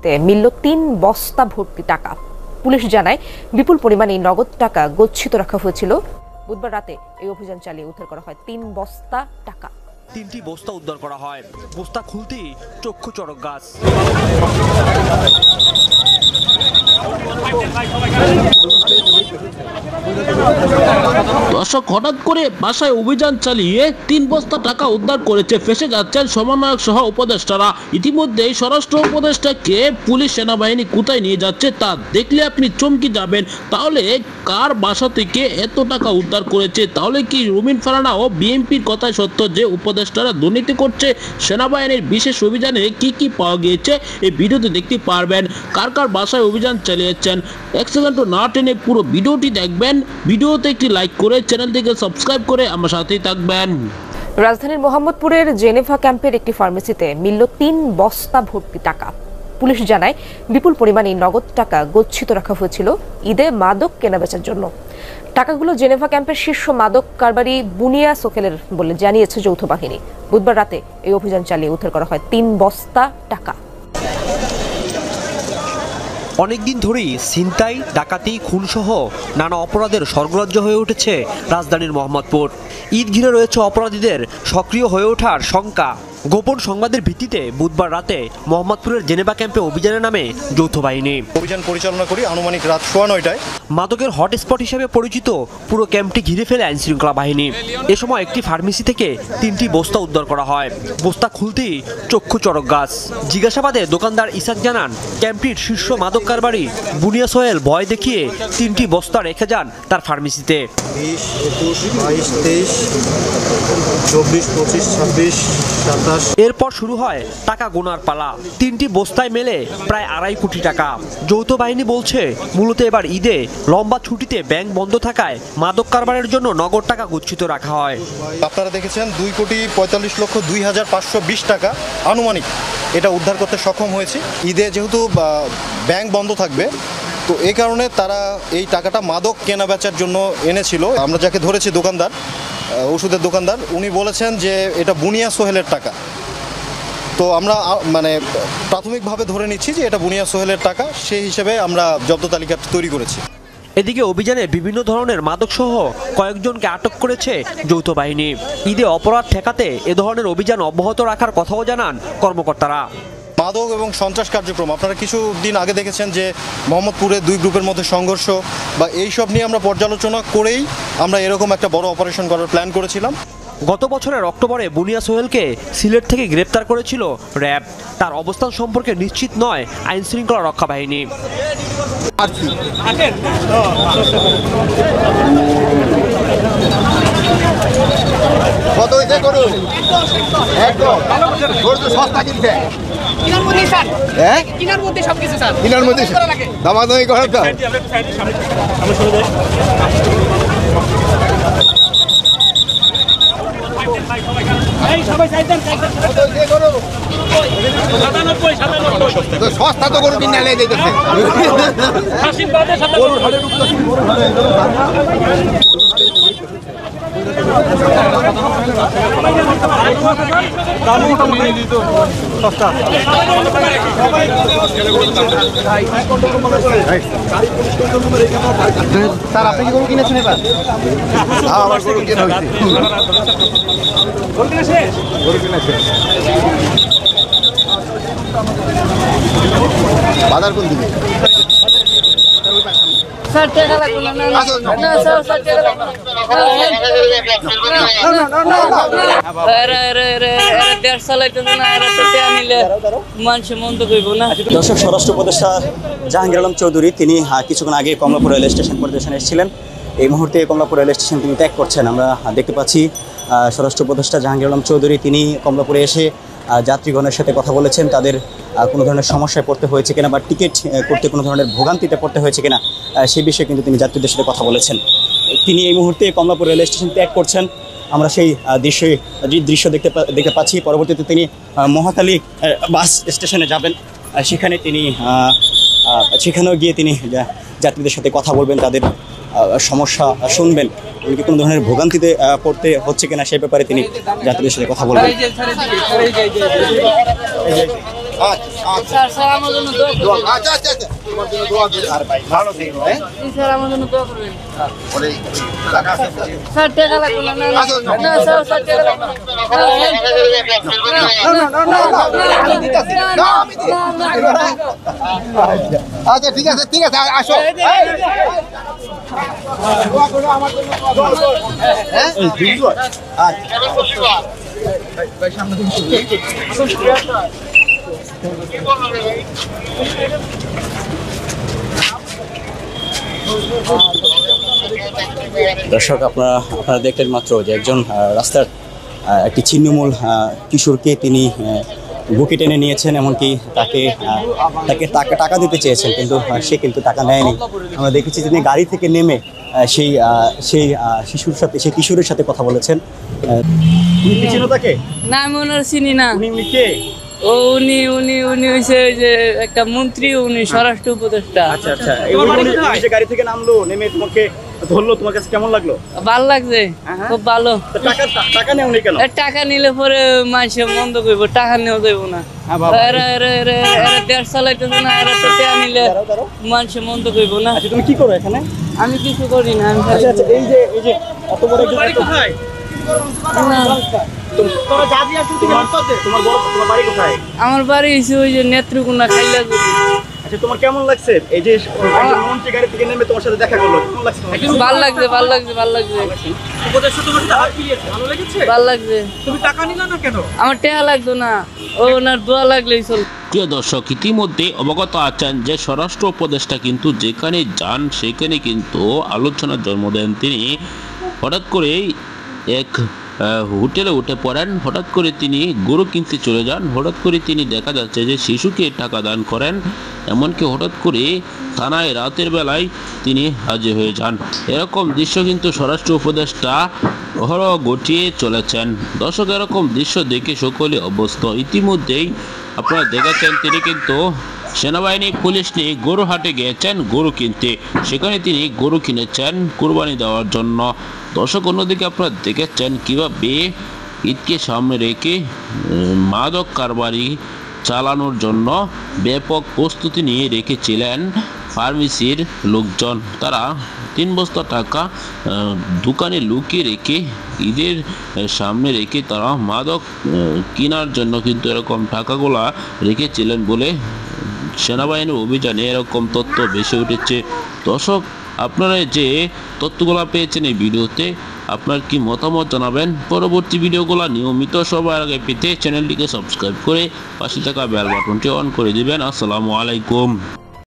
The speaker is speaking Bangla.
ফার্মেসিতে মিলল ৩ বস্তা ভর্তি টাকা। পুলিশ জানায় বিপুল পরিমাণে নগদ টাকা গচ্ছিত রাখা হয়েছিল। বুধবার রাতে এই অভিযান চালিয়ে উদ্ধার করা হয় ৩ বস্তা টাকা। ৩টি বস্তা উদ্ধার করা হয়। বস্তা খুলতেই চক্ষু চড়ক গাছ। দর্শক, হঠাৎ করে বাসায় অভিযান চালিয়ে ৩ বস্তা টাকা উদ্ধার করেছে। ফেসে যাচ্ছেন সমন্বয়ক সহ উপদেষ্টারা। ইতিমধ্যেই স্বরাষ্ট্র উপদেষ্টাকে পুলিশ সেনাবাহিনী কোথায় নিয়ে যাচ্ছে তা দেখলে আপনি চমকে যাবেন। তাহলে কার বাসা থেকে এত টাকা উদ্ধার করেছে? তাহলে কি রুমিন ফারহানা ও বিএনপির কথাই সত্য যে উপদেষ্টারা দুর্নীতি করছে? সেনাবাহিনীর বিশেষ অভিযানে কি কি পাওয়া গিয়েছে এই ভিডিওতে দেখতে পারবেন। কার কার বাসায় অভিযান চালিয়েছেন এক সেকেন্ড না টেনে পুরো ভিডিওটি দেখবেন। ভিডিওতে একটি লাইক করে চ্যানেলটিকে সাবস্ক্রাইব করে আমার সাথেই থাকবেন। রাজধানীর মোহাম্মদপুরের জেনেভা ক্যাম্পের একটি ফার্মেসিতে মিলল ৩ বস্তা ভর্তি টাকা। পুলিশ জানায় বিপুল পরিমাণে নগদ টাকা গচ্ছিত রাখা হয়েছিল ঈদে মাদক কেনাবেচার জন্য। টাকাগুলো জেনেভা ক্যাম্পের শীর্ষ মাদক কারবারি বুনিয়া সোহেলের বলে জানিয়েছে যৌথ বাহিনী। বুধবার রাতে এই অভিযান চালিয়ে উদ্ধার করা হয় ৩ বস্তা টাকা। অনেকদিন ধরেই ছিনতাই, ডাকাতি, খুনসহ নানা অপরাধের স্বর্গরাজ্য হয়ে উঠেছে রাজধানীর মোহাম্মদপুর। ঈদ ঘিরে রয়েছে অপরাধীদের সক্রিয় হয়ে ওঠার শঙ্কা। গোপন সংবাদের ভিত্তিতে বুধবার রাতে মোহাম্মদপুরের জেনেভা ক্যাম্পে অভিযানের নামে যৌথ বাহিনী অভিযান পরিচালনা করি আনুমানিক রাত 9:15টায়। মাদকের হটস্পট হিসেবে পরিচিত পুরো ক্যাম্পটি ঘিরে ফেলে আইন শৃঙ্খলা বাহিনী। এ সময় একটি ফার্মেসি থেকে 3টি বস্তা উদ্ধার করা হয়। বস্তা খুলতেই চক্ষু চড়ক গাছ। জিজ্ঞাসাবাদে দোকানদার ইসাক জানান, ক্যাম্পটির শীর্ষ মাদক কারবারি বুনিয়া সোহেল ভয় দেখিয়ে 3টি বস্তা রেখে যান তার ফার্মেসিতে। 20, 21, 22, 23, 24, 25, 26, 27। এরপর শুরু হয় টাকা গোনার পালা। 3টি বস্তায় মেলে প্রায় 2.5 কোটি টাকা। যৌথ বাহিনী বলছে মূলত এবার ঈদে লম্বা ছুটিতে ব্যাংক বন্ধ থাকায় মাদক কারবারের জন্য নগদ টাকা গচ্ছিত রাখা হয়। আপনারা দেখেছেন 2,45,02,520 টাকা আনুমানিক এটা উদ্ধার করতে সক্ষম হয়েছি। ঈদে যেহেতু ব্যাংক বন্ধ থাকবে, তো এই কারণে তারা এই টাকাটা মাদক কেনা বেচার জন্য এনেছিল। আমরা যাকে ধরেছি দোকানদার, ওষুধের দোকানদার, উনি বলেছেন যে এটা বুনিয়া সোহেলের টাকা। তো আমরা প্রাথমিকভাবে ধরে নিচ্ছি যে এটা বুনিয়া সোহেলের টাকা, সেই হিসেবে আমরা জব্দ তালিকা তৈরি করেছি। এদিকে অভিযানে বিভিন্ন ধরনের মাদকসহ কয়েকজনকে আটক করেছে যৌথ বাহিনী। ঈদে অপরাধ ঠেকাতে এ ধরনের অভিযান অব্যাহত রাখার কথাও জানান কর্মকর্তারা। মাদক এবং সন্ত্রাস কার্যক্রম আপনারা কিছুদিন আগে দেখেছেন যে মোহাম্মদপুরে 2 গ্রুপের মধ্যে সংঘর্ষ বা এইসব নিয়ে আমরা পর্যালোচনা করেই আমরা এরকম একটা বড় অপারেশন করার প্ল্যান করেছিলাম। গত বছরের অক্টোবরে বুনিয়া সোহেলকে সিলেট থেকে গ্রেপ্তার করেছিল র্যাব। তার অবস্থান সম্পর্কে নিশ্চিত নয় আইন শৃঙ্খলা রক্ষা বাহিনী। সস্তা তো গরু কিনে দিতেছে। স্যার, আপনি কি গরু কিনেছেন এবার? আমার গরু কিনা হয়েছে। বাজার কোন দিকে? স্যার টাকা লাগবে না। না স্যার টাকা লাগবে না। দেড় সালাইতে না আর টাকা নিলে মানুষ মন্দ কইব না। দর্শক, স্বরাষ্ট্র উপদেষ্টা জাহাঙ্গীর আলম চৌধুরী তিনি কিছুক্ষণ আগে কমলাপুর রেল স্টেশন পরিদর্শনে এসেছিলেন। এই মুহূর্তে কমলাপুর রেল স্টেশন তিনি ত্যাগ করছেন। আমরা দেখতে পাচ্ছি স্বরাষ্ট্র উপদেষ্টা জাহাঙ্গীর আলম চৌধুরী তিনি কমলাপুরে এসে যাত্রীগণের সাথে কথা বলেছেন। তাদের কোনো ধরনের সমস্যায় পড়তে হয়েছে কিনা বা টিকিট করতে কোনো ধরনের ভোগান্তিতে পড়তে হয়েছে কিনা সেই বিষয়ে কিন্তু তিনি যাত্রীদের সাথে কথা বলেছেন। তিনি এই মুহূর্তে কমলাপুর রেল স্টেশন ত্যাগ করছেন। আমরা সেই দৃশ্য দেখতে পাচ্ছি। পরবর্তীতে তিনি মহাখালী বাস স্টেশনে যাবেন। সেখানে তিনি সেখানেও গিয়ে তিনি যাত্রীদের সাথে কথা বলবেন, তাদের সমস্যা শুনবেন, এমনকি কোনো ধরনের ভোগান্তিতে পড়তে হচ্ছে কিনা সে ব্যাপারে তিনি যাত্রীদের সাথে কথা বলবেন। স্যার স্যার আমার জন্য দোয়া করবেন আচ্ছা আচ্ছা আচ্ছা তোমার জন্য দোয়া করি আর ভাই ভালো থেকো হ্যাঁ স্যার আমার জন্য দোয়া করবেন ওরে টাকা আছে স্যার টাকা লাগবে না না না স্যার স্যার টাকা লাগবে আমি দিতাছি না আমি দিই আচ্ছা ঠিক আছে আসো দোয়া করো আমার জন্য দোয়া করো হ্যাঁ আচ্ছা ভাই সামনে দিন দর্শক আপনারা দেখলেন মাত্র যে একজন রাস্তার একটি ছিন্নমূল কিশোরকে তিনি বুকে টেনে নিয়েছেন, এমনকি তাকে টাকা দিতে চেয়েছেন, কিন্তু সে কিন্তু টাকা নেয়নি। আমরা দেখেছি তিনি গাড়ি থেকে নেমে সেই কিশোরের সাথে কথা বলেছেন। তুমি কি চিনো তাকে? না আমি ওনার চিনি না। উনি কে? ও উনি হইছে যে একটা মন্ত্রী, উনি স্বরাষ্ট্র উপদেষ্টা। আচ্ছা আচ্ছা, এই গাড়ি থেকে নামলো, নেমে তোমাকে ধরলো, তোমার কাছে কেমন লাগলো? ভালো লাগছে, খুব ভালো। টাকা নেওনি কেন? টাকা নিলে পরে মানুষে মন্দ করব, টাকা নেওয়া যাইব না। এরা দেড় চালাইতেছে না, এরা তো টাকা নিলে মানুষে মন্দ করব না। তুমি কি করো এখানে? আমি কিছু করি না। আমি আচ্ছা আচ্ছা, এই যে এত বড় একজন কোথায়? তোমার বাড়ি কোথায়? আমার বাড়ি হচ্ছে ওই যে নেত্রকোনা খাইলা। আচ্ছা, তোমার কেমন লাগছে এই যে মন্ত্রী গাড়ি থেকে নেমে তোমার সাথে দেখা করলো? কেমন লাগছে? ভালো লাগছে, ভালো লাগছে, ভালো লাগছে, ভালো লাগছে। তুমি টাকা নিলা না কেন? আমার টাকা লাগতো না, ওনার দোয়া লাগলেই চল। প্রিয় দর্শক, ইতিমধ্যে অবগত আছেন যে স্বরাষ্ট্র উপদেষ্টা কিন্তু যেখানে যান সেখানে কিন্তু আলোচনার জন্ম দেন। তিনি হঠাৎ করেই এক হোটেলে উঠে পড়েন, হঠাৎ করে তিনি গরু কিনতে চলে যান, হঠাৎ করে তিনি দেখা যাচ্ছে যে শিশুকে টাকা দান করেন, এমনকি হঠাৎ করে থানায় রাতের বেলায় তিনি হাজির হয়ে যান। এরকম দৃশ্য কিন্তু স্বরাষ্ট্র উপদেষ্টা অহরহ ঘটিয়ে চলেছেন। দর্শক, এরকম দৃশ্য দেখে সকলে অভ্যস্ত। ইতিমধ্যেই আপনারা দেখেছেন তিনি কিন্তু সেনাবাহিনী পুলিশ নিয়ে গরু হাটে গিয়েছেন গরু কিনতে, সেখানে তিনি গরু কিনেছেন কুরবানি দেওয়ার জন্য। দর্শক, অন্যদিকে আপনারা দেখেছেন কিভাবে ঈদকে সামনে রেখে মাদক কারবারি চালানোর জন্য ব্যাপক প্রস্তুতি নিয়ে রেখেছিলেন ফার্মেসির লোকজন। তারা 3 বস্তা টাকা দোকানে লুকিয়ে রেখে ঈদের সামনে রেখে তারা মাদক কেনার জন্য কিন্তু এরকম টাকাগুলা রেখেছিলেন বলে সেনাবাহিনীর অভিযানে এরকম তথ্য ভেসে উঠেছে। দর্শক, আপনারা যে তথ্যগুলো পেয়েছেন এই ভিডিওতে, আপনার কি মতামত জানাবেন। পরবর্তী ভিডিওগুলো নিয়মিত সবার আগে পেতে চ্যানেলটিকে সাবস্ক্রাইব করে পাশে থাকা বেল বাটনটি অন করে দিবেন। আসসালামু আলাইকুম।